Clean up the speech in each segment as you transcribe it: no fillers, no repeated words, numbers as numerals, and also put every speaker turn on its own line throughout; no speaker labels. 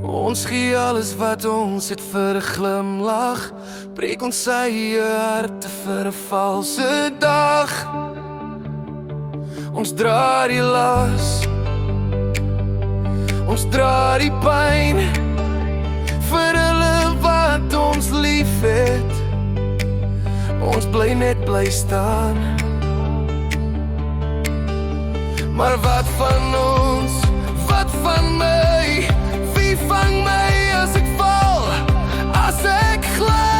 Ons gee alles wat ons het vir 'n glimlag, breek ons eie harte vir 'n valse dag. Ons dra die las, ons dra die pyn vir hulle wat ons lief het. Ons bly net bly staan. Maar wat van ons, wat van my? Wie vang my as ek val, as ek gly?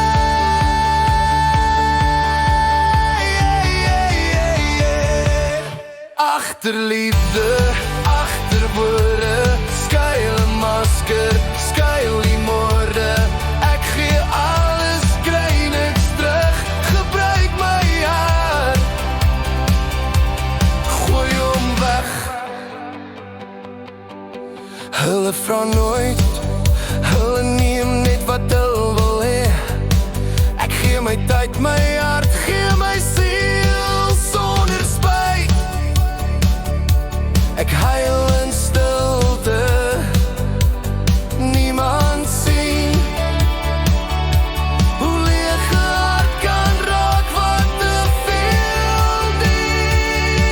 Agter liefde, agter woorde, skuil 'n masker, skuil die moorde. Ek gee alles, kry niks terug, gebruik my hart, gooi hom weg. Hulle vra nooit, hulle neem net wat hulle wil hê. Ek gee my tyd, my hart, gee my siel sonder spyt. Ek huil in stilte, niemand sien hoe leeg 'n hart kan raak wat te veel dien.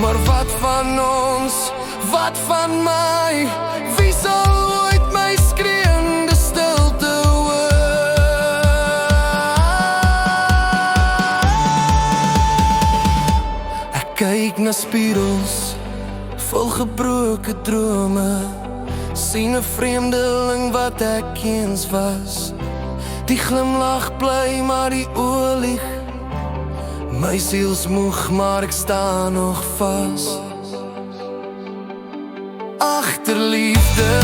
Maar wat van ons, wat van my? Wie sal ooit my skreeuende stilte hoor? Ek kyk na spieëls vol gebroke drome, sien 'n vreemdeling wat ek eens was. Die glimlag bly, maar die oë lieg. My siel's moeg, maar ek staan nog vas. Agter liefde,